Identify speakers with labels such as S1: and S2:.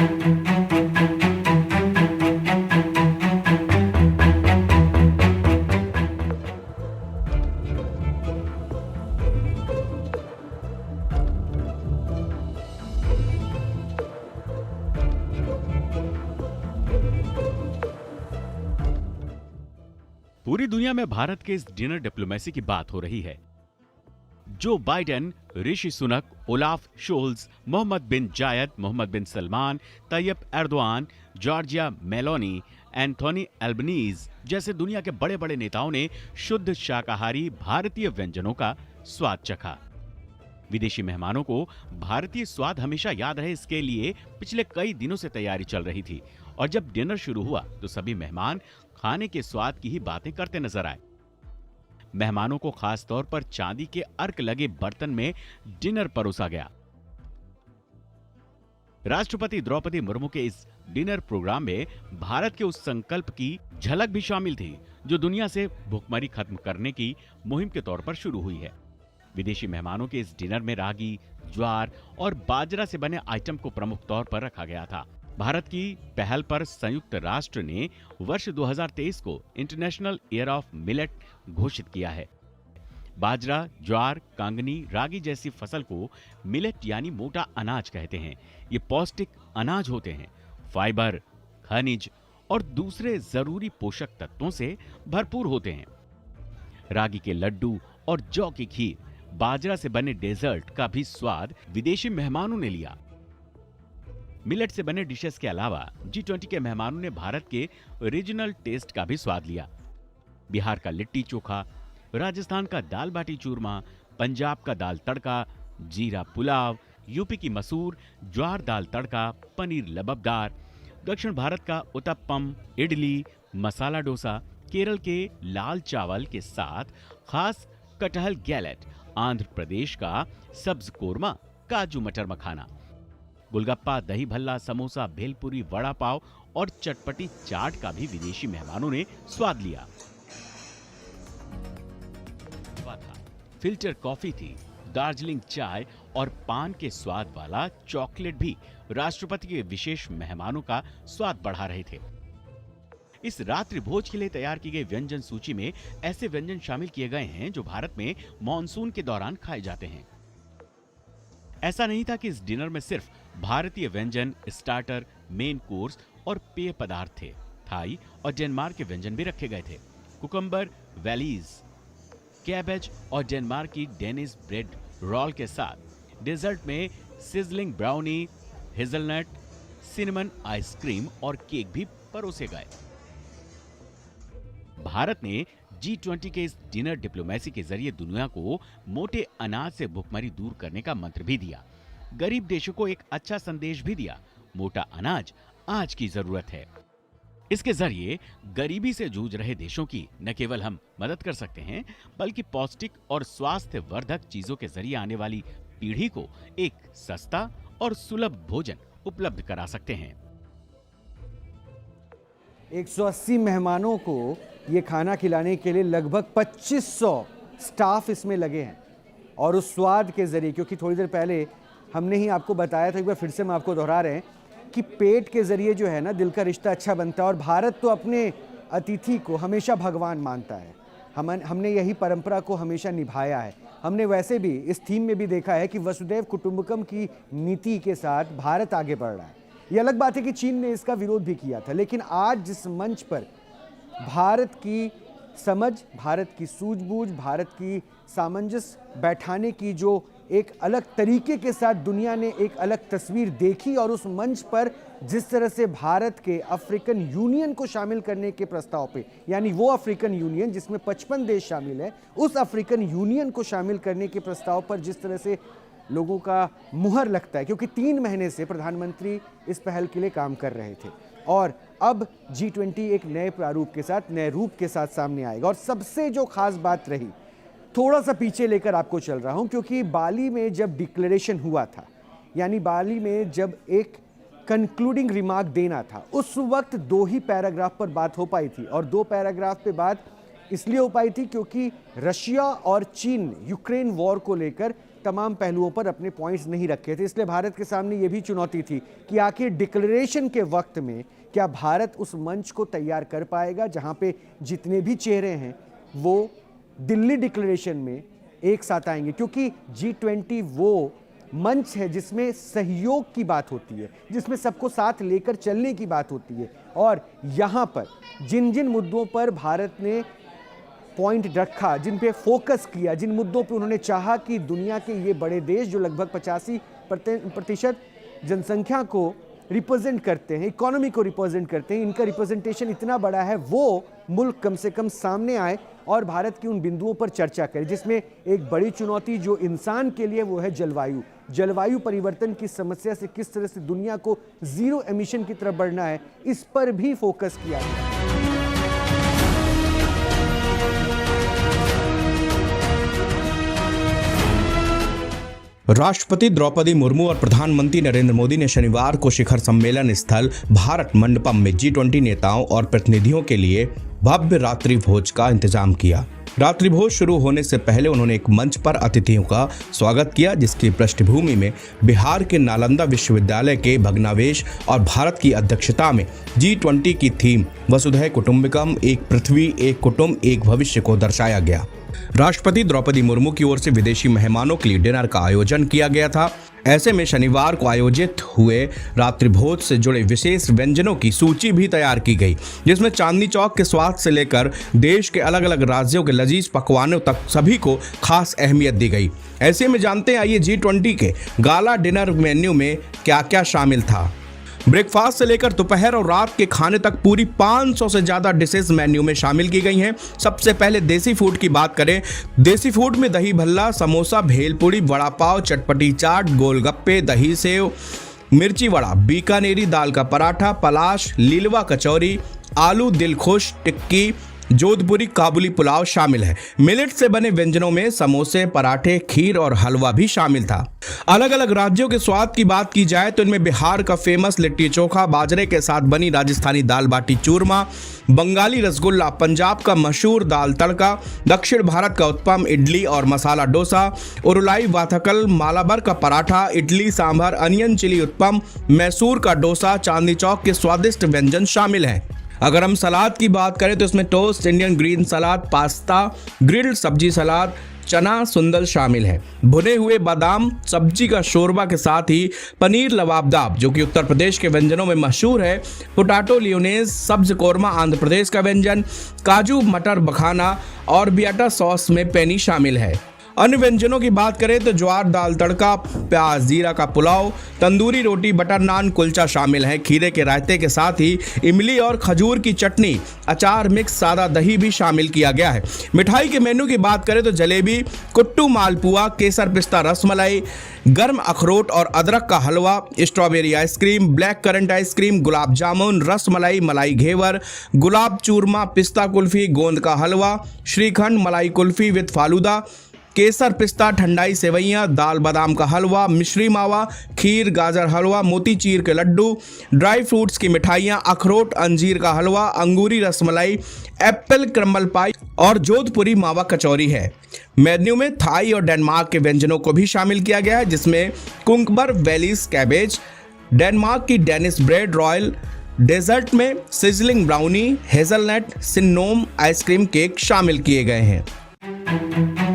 S1: पूरी दुनिया में भारत के इस डिनर डिप्लोमेसी की बात हो रही है। Joe Biden, Rishi Sunak, Olaf Scholz, Mohammed bin Zayed, Mohammed bin Salman, Tayyip Erdogan, Giorgia Meloni, Anthony Albanese जैसे दुनिया के बड़े बड़े नेताओं ने शुद्ध शाकाहारी भारतीय व्यंजनों का स्वाद चखा। विदेशी मेहमानों को भारतीय स्वाद हमेशा याद रहे, इसके लिए पिछले कई दिनों से तैयारी चल रही थी और जब डिनर शुरू हुआ तो सभी मेहमान खाने के स्वाद की ही बातें करते नजर आए। मेहमानों को खास तौर पर चांदी के अर्क लगे बर्तन में डिनर परोसा गया। राष्ट्रपति द्रौपदी मुर्मू के इस डिनर प्रोग्राम में भारत के उस संकल्प की झलक भी शामिल थी जो दुनिया से भुखमरी खत्म करने की मुहिम के तौर पर शुरू हुई है। विदेशी मेहमानों के इस डिनर में रागी, ज्वार और बाजरा से बने आइटम को प्रमुख तौर पर रखा गया था। भारत की पहल पर संयुक्त राष्ट्र ने वर्ष 2023 को इंटरनेशनल ईयर ऑफ मिलेट घोषित किया है। बाजरा, ज्वार, कांगनी, रागी जैसी फसल को मिलेट यानी मोटा अनाज कहते हैं। ये पौष्टिक अनाज होते हैं। फाइबर, खनिज और दूसरे जरूरी पोषक तत्वों से भरपूर होते हैं। रागी के लड्डू और जौ की खीर, बाजरा से बने डेजर्ट का भी स्वाद विदेशी मेहमानों ने लिया। मिलेट से बने डिशेस के अलावा G20 के मेहमानों ने भारत के रीजनल टेस्ट का भी स्वाद लिया। बिहार का लिट्टी चोखा, राजस्थान का दाल बाटी चूरमा, पंजाब का दाल तड़का, जीरा पुलाव, यूपी की मसूर, ज्वार दाल तड़का, पनीर लबबदार, दक्षिण भारत का उत्तपम, इडली, मसाला डोसा, केरल के लाल चावल के साथ खास कटहल गैलेट, आंध्र प्रदेश का सब्ज कोरमा, काजू मटर मखाना, गोलगप्पा, दही भल्ला, समोसा, भेलपुरी, वड़ा पाव और चटपटी चाट का भी विदेशी मेहमानों ने स्वाद लिया। फिल्टर कॉफी थी, दार्जिलिंग चाय और पान के स्वाद वाला चॉकलेट भी राष्ट्रपति के विशेष मेहमानों का स्वाद बढ़ा रहे थे। इस रात्रि भोज के लिए तैयार की गई व्यंजन सूची में ऐसे व्यंजन शामिल किए गए हैं जो भारत में मॉनसून के दौरान खाए जाते हैं। ऐसा नहीं था कि इस डिनर में सिर्फ भारतीय व्यंजन, स्टार्टर, मेन कोर्स और पेय पदार्थ थे। थाई और डेनमार्क के व्यंजन भी रखे गए थे। कुकम्बर वैलीज, कैबेज और डेनमार्क की डेनिस ब्रेड रोल के साथ डेजर्ट में sizzling brownie, hazelnut, cinnamon ice cream और केक भी परोसे गए। भारत ने G20 के इस डिनर डिप्लोमेसी के जरिए दुनिया को मोटे अनाज से भुखमरी दूर करने का मंत्र भी दिया। गरीब देशों को एक अच्छा संदेश भी दिया। मोटा अनाज आज की जरूरत है। इसके जरिए गरीबी से जूझ रहे देशों की न केवल हम मदद कर सकते हैं, बल्कि पौष्टिक और स्वास्थ्य वर्धक चीजों के जरिए आने वाली पीढ़ी को एक सस्ता और सुलभ भोजन उपलब्ध करा सकते हैं।
S2: 180 मेहमानों को ये खाना खिलाने के लिए लगभग 2500 स्टाफ इसमें लगे हैं और उस स्वाद के जरिए, क्योंकि थोड़ी देर पहले हमने ही आपको बताया था, एक बार फिर से हम आपको दोहरा रहे हैं कि पेट के जरिए जो है ना दिल का रिश्ता अच्छा बनता है और भारत तो अपने अतिथि को हमेशा भगवान मानता है। हमने यही परंपरा को हमेशा निभाया है। हमने वैसे भी इस थीम में भी देखा है कि वसुधैव कुटुंबकम की नीति के साथ भारत आगे बढ़ रहा है। ये अलग बात है कि चीन ने इसका विरोध भी किया था, लेकिन आज जिस मंच पर भारत की समझ, भारत की सूझबूझ, भारत की सामंजस्य बैठाने की जो एक अलग तरीके के साथ दुनिया ने एक अलग तस्वीर देखी और उस मंच पर जिस तरह से भारत के अफ्रीकन यूनियन को शामिल करने के प्रस्ताव पे, यानी वो अफ्रीकन यूनियन जिसमें 55 देश शामिल है, उस अफ्रीकन यूनियन को शामिल करने के प्रस्ताव पर जिस तरह से लोगों का मुहर लगता है, क्योंकि 3 महीने से प्रधानमंत्री इस पहल के लिए काम कर रहे थे और अब G20 एक नए प्रारूप के साथ, नए रूप के साथ सामने आएगा। और सबसे जो खास बात रही, थोड़ा सा पीछे लेकर आपको चल रहा हूं, क्योंकि बाली में जब डिक्लेरेशन हुआ था, यानी बाली में जब एक कंक्लूडिंग रिमार्क देना था, उस वक्त 2 ही पैराग्राफ पर बात हो पाई थी और 2 पैराग्राफ पे बात इसलिए हो पाई थी क्योंकि रशिया और चीन ने यूक्रेन वॉर को लेकर तमाम पहलुओं पर अपने पॉइंट्स नहीं रखे थे। इसलिए भारत के सामने ये भी चुनौती थी कि आखिर डिक्लेरेशन के वक्त में क्या भारत उस मंच को तैयार कर पाएगा जहां पे जितने भी चेहरे हैं वो दिल्ली डिक्लेरेशन में एक साथ आएंगे, क्योंकि G20 वो मंच है जिसमें सहयोग की बात होती है, जिसमें सबको साथ लेकर चलने की बात होती है। और यहाँ पर जिन जिन मुद्दों पर भारत ने पॉइंट रखा, जिन पे फोकस किया, जिन मुद्दों पे उन्होंने चाहा कि दुनिया के ये बड़े देश जो लगभग 85% जनसंख्या को रिप्रेजेंट करते हैं, इकोनॉमी को रिप्रेजेंट करते हैं, इनका रिप्रेजेंटेशन इतना बड़ा है, वो मुल्क कम से कम सामने आए और भारत की उन बिंदुओं पर चर्चा करें, जिसमें एक बड़ी चुनौती जो इंसान के लिए वो है जलवायु परिवर्तन की समस्या से किस तरह से दुनिया को जीरो एमिशन की तरफ बढ़ना है, इस पर भी फोकस किया गया।
S3: राष्ट्रपति द्रौपदी मुर्मू और प्रधानमंत्री नरेंद्र मोदी ने शनिवार को शिखर सम्मेलन स्थल भारत मंडपम में G20 नेताओं और प्रतिनिधियों के लिए भव्य रात्रि भोज का इंतजाम किया। रात्रि भोज शुरू होने से पहले उन्होंने एक मंच पर अतिथियों का स्वागत किया, जिसकी पृष्ठभूमि में बिहार के नालंदा विश्वविद्यालय के भग्नावशेष और भारत की अध्यक्षता में G20 की थीम वसुधैव कुटुंबकम, एक पृथ्वी एक कुटुंब एक भविष्य को दर्शाया गया। राष्ट्रपति द्रौपदी मुर्मू की ओर से विदेशी मेहमानों के लिए डिनर का आयोजन किया गया था। ऐसे में शनिवार को आयोजित हुए रात्रि भोज से जुड़े विशेष व्यंजनों की सूची भी तैयार की गई, जिसमें चांदनी चौक के स्वाद से लेकर देश के अलग अलग राज्यों के लजीज पकवानों तक सभी को खास अहमियत दी गई। ऐसे में जानते हैं आइए G20 के गाला डिनर मेन्यू में क्या क्या शामिल था। ब्रेकफास्ट से लेकर दोपहर और रात के खाने तक पूरी 500 से ज्यादा डिशेस मेन्यू में शामिल की गई हैं। सबसे पहले देसी फूड की बात करें। देसी फूड में दही भल्ला, समोसा, भेलपूरी, वड़ा पाव, चटपटी चाट, गोलगप्पे, दही सेव, मिर्ची वड़ा, बीकानेरी दाल का पराठा, पलाश, लीलवा कचौरी, आलू दिलखुश टिक्की, जोधपुरी काबुली पुलाव शामिल है। मिलेट से बने व्यंजनों में समोसे, पराठे, खीर और हलवा भी शामिल था। अलग अलग राज्यों के स्वाद की बात की जाए तो इनमें बिहार का फेमस लिट्टी चोखा, बाजरे के साथ बनी राजस्थानी दाल बाटी चूरमा, बंगाली रसगुल्ला, पंजाब का मशहूर दाल तड़का, दक्षिण भारत का उत्पम, इडली और मसाला डोसा, उरुलाई वाथकल, मालाबर का पराठा, इडली सांभर, अनियन चिली उत्पम, मैसूर का डोसा, चांदनी चौक के स्वादिष्ट व्यंजन शामिल हैं। अगर हम सलाद की बात करें तो इसमें टोस्ट, इंडियन ग्रीन सलाद, पास्ता, ग्रिल्ड सब्जी सलाद, चना सुंदल शामिल है। भुने हुए बादाम, सब्जी का शोरबा के साथ ही पनीर लबाबदाब जो कि उत्तर प्रदेश के व्यंजनों में मशहूर है, पोटैटो लियोनेज, सब्ज कोरमा आंध्र प्रदेश का व्यंजन, काजू मटर मखाना और बियाटा सॉस में पेनी शामिल है। अन्य व्यंजनों की बात करें तो ज्वार दाल तड़का, प्याज जीरा का पुलाव, तंदूरी रोटी, बटर नान, कुलचा शामिल है। खीरे के रायते के साथ ही इमली और खजूर की चटनी, अचार मिक्स, सादा दही भी शामिल किया गया है। मिठाई के मेन्यू की बात करें तो जलेबी, कुट्टू मालपुआ, केसर पिस्ता रसमलाई, गर्म अखरोट और अदरक का halwa, strawberry ice cream, black currant ice cream, gulab jamun, rasmalai, malai ghevar, गुलाब चूरमा, पिस्ता कुल्फी, गोंद का हलवा, श्रीखंड, मलाई कुल्फी विद फालूदा, केसर पिस्ता ठंडाई सेवैयाँ, दाल बादाम का हलवा, मिश्री मावा, खीर, गाजर हलवा, मोतीचूर के लड्डू, ड्राई फ्रूट्स की मिठाइयाँ, अखरोट अंजीर का हलवा, अंगूरी रसमलाई, एप्पल क्रम्बल पाई और जोधपुरी मावा कचौरी है। मेन्यू में थाई और डेनमार्क के व्यंजनों को भी शामिल किया गया है, जिसमें कुंकबर वैलीज कैबेज, डेनमार्क की डेनिस ब्रेड रॉयल, डेजर्ट में sizzling brownie, hazelnut, cinnamon ice cream cake शामिल किए गए हैं।